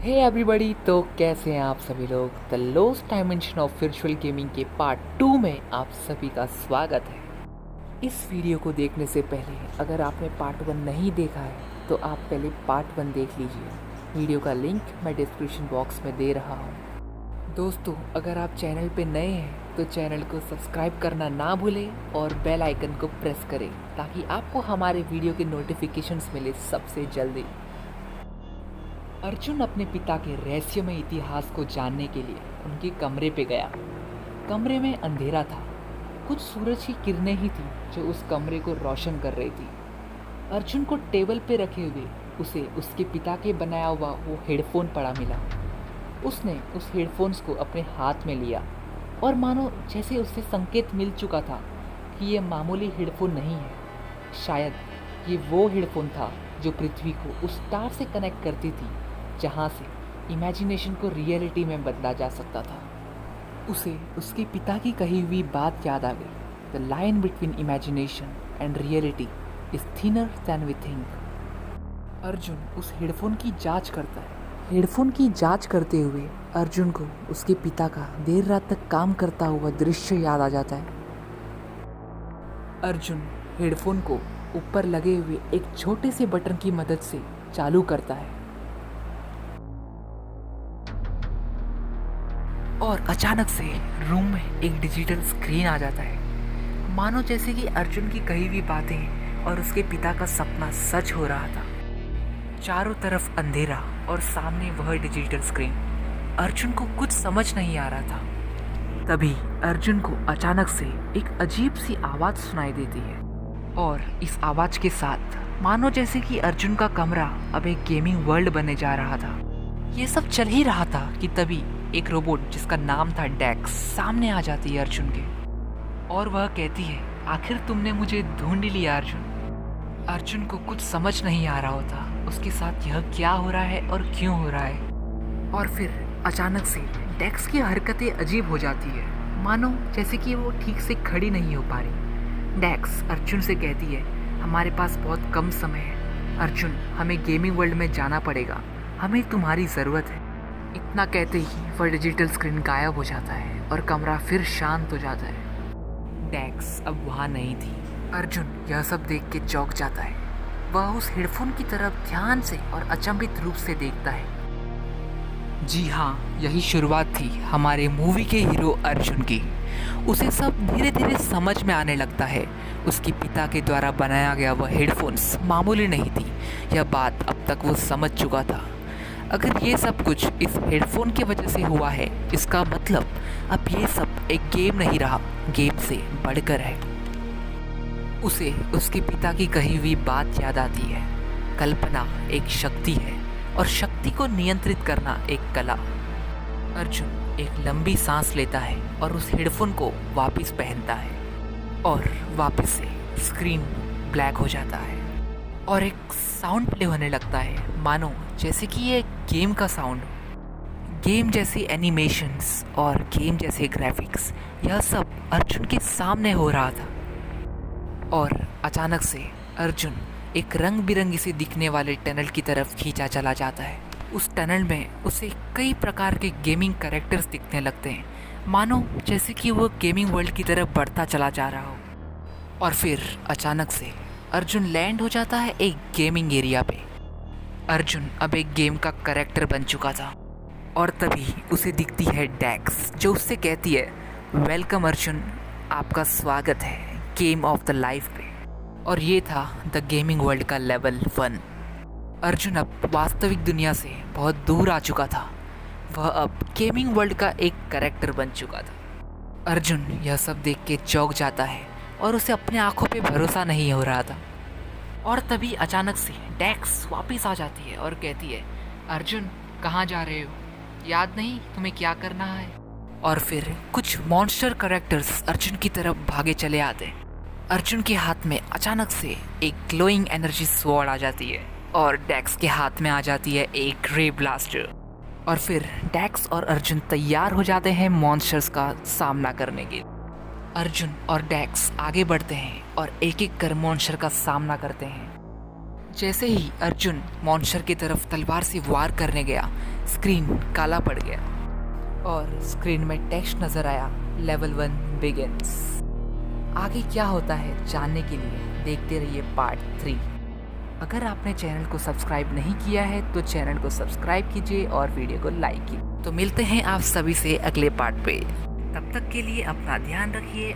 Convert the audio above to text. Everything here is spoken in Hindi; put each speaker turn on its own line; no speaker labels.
हे एवरीबॉडी, तो कैसे हैं आप सभी लोग। The lost dimension of virtual gaming के पार्ट 2 में आप सभी का स्वागत है। इस वीडियो को देखने से पहले अगर आपने पार्ट 1 नहीं देखा है तो आप पहले पार्ट 1 देख लीजिए। वीडियो का लिंक मैं डिस्क्रिप्शन बॉक्स में दे रहा हूँ। दोस्तों, अगर आप चैनल पे नए हैं तो चैनल को सब्सक्राइब करना ना भूलें और बेल आइकन को प्रेस करें ताकि आपको हमारे वीडियो के नोटिफिकेशंस मिले सबसे जल्दी। अर्जुन अपने पिता के रहस्यमय इतिहास को जानने के लिए उनके कमरे पे गया। कमरे में अंधेरा था, कुछ सूरज की किरणें ही थी जो उस कमरे को रोशन कर रही थी। अर्जुन को टेबल पे रखे हुए उसे उसके पिता के बनाया हुआ वो हेडफोन पड़ा मिला। उसने उस हेडफोन्स को अपने हाथ में लिया और मानो जैसे उसे संकेत मिल चुका था कि ये मामूली हेडफोन नहीं है। शायद ये वो हेडफोन था जो पृथ्वी को उस स्टार से कनेक्ट करती थी जहाँ से इमेजिनेशन को रियलिटी में बदला जा सकता था। उसे उसके पिता की कही हुई बात याद आ गई, the line between imagination and reality is thinner than we think. Arjun उस हेडफोन की जांच करता है। हेडफोन की जांच करते हुए अर्जुन को उसके पिता का देर रात तक काम करता हुआ दृश्य याद आ जाता है। अर्जुन हेडफोन को ऊपर लगे हुए एक छोटे से बटन की मदद से चालू करता है और अचानक से रूम में एक डिजिटल स्क्रीन आ जाता है, मानो जैसे कि अर्जुन की कही हुई बातें और उसके पिता का सपना सच हो रहा था। चारों तरफ अंधेरा और सामने वह डिजिटल स्क्रीन। अर्जुन को कुछ समझ नहीं आ रहा था। तभी अर्जुन को अचानक से एक अजीब सी आवाज़ सुनाई देती है और इस आवाज़ के साथ मानो जैसे कि अर्जुन का कमरा अब एक गेमिंग वर्ल्ड बनने जा रहा था। ये सब चल ही रहा था कि तभी एक रोबोट जिसका नाम था डेक्स सामने आ जाती है अर्जुन के और वह कहती है, आखिर तुमने मुझे ढूंढ लिया अर्जुन। अर्जुन को कुछ समझ नहीं आ रहा होता उसके साथ यह क्या हो रहा है और क्यों हो रहा है। और फिर अचानक से डेक्स की हरकतें अजीब हो जाती है, मानो जैसे कि वो ठीक से खड़ी नहीं हो पा रही। डेक्स अर्जुन से कहती है, हमारे पास बहुत कम समय है अर्जुन, हमें गेमिंग वर्ल्ड में जाना पड़ेगा, हमें तुम्हारी ज़रूरत है। इतना कहते ही वह डिजिटल स्क्रीन गायब हो जाता है और कमरा फिर शांत हो जाता है। डेक्स अब वहाँ नहीं थी। अर्जुन यह सब देख के चौंक जाता है। वह उस हेडफोन की तरफ ध्यान से और अचंभित रूप से देखता है। जी हाँ, यही शुरुआत थी हमारे मूवी के हीरो अर्जुन की। उसे सब धीरे धीरे समझ में आने लगता है। उसके पिता के द्वारा बनाया गया वह हेडफोन्स मामूली नहीं थी, यह बात अब तक वो समझ चुका था। अगर ये सब कुछ इस हेडफोन की वजह से हुआ है, इसका मतलब अब ये सब एक गेम नहीं रहा, गेम से बढ़कर है। उसे उसके पिता की कही हुई बात याद आती है, कल्पना एक शक्ति है और शक्ति को नियंत्रित करना एक कला। अर्जुन एक लंबी सांस लेता है और उस हेडफोन को वापस पहनता है और वापस से स्क्रीन ब्लैक हो जाता है और एक साउंड प्ले होने लगता है, मानो जैसे कि ये गेम का साउंड। गेम जैसी एनिमेशंस और गेम जैसे ग्राफिक्स, यह सब अर्जुन के सामने हो रहा था। और अचानक से अर्जुन एक रंग बिरंगी से दिखने वाले टनल की तरफ खींचा चला जाता है। उस टनल में उसे कई प्रकार के गेमिंग कैरेक्टर्स दिखने लगते हैं, मानो जैसे कि वो गेमिंग वर्ल्ड की तरफ बढ़ता चला जा रहा हो। और फिर अचानक से अर्जुन लैंड हो जाता है एक गेमिंग एरिया पे। अर्जुन अब एक गेम का कैरेक्टर बन चुका था और तभी उसे दिखती है डेक्स जो उससे कहती है, वेलकम अर्जुन, आपका स्वागत है गेम ऑफ द लाइफ पे। और ये था द गेमिंग वर्ल्ड का लेवल 1। अर्जुन अब वास्तविक दुनिया से बहुत दूर आ चुका था। वह अब गेमिंग वर्ल्ड का एक कैरेक्टर बन चुका था। अर्जुन यह सब देख के चौंक जाता है और उसे अपने आंखों पे भरोसा नहीं हो रहा था। और तभी अचानक से डेक्स वापस आ जाती है और कहती है, अर्जुन कहाँ जा रहे हो, याद नहीं तुम्हें क्या करना है। और फिर कुछ मॉन्स्टर कैरेक्टर्स अर्जुन की तरफ भागे चले आते। अर्जुन के हाथ में अचानक से एक ग्लोइंग एनर्जी स्वॉर्ड आ जाती है और डेक्स के हाथ में आ जाती है एक रे ब्लास्टर। और फिर डेक्स और अर्जुन तैयार हो जाते हैं मॉन्स्टर्स का सामना करने के लिए। अर्जुन और डेक्स आगे बढ़ते हैं और एक एक कर मॉन्स्टर का सामना करते हैं। जैसे ही अर्जुन मॉन्स्टर की तरफ तलवार से वार करने गया, स्क्रीन काला पड़ गया और स्क्रीन में टेक्स्ट नज़र आया, लेवल 1 बिगिंस। आगे क्या होता है जानने के लिए देखते रहिए पार्ट 3। अगर आपने चैनल को सब्सक्राइब नहीं किया है तो चैनल को सब्सक्राइब कीजिए और वीडियो को लाइक कीजिए। तो मिलते हैं आप सभी से अगले पार्ट पे। तब तक के लिए अपना ध्यान रखिए।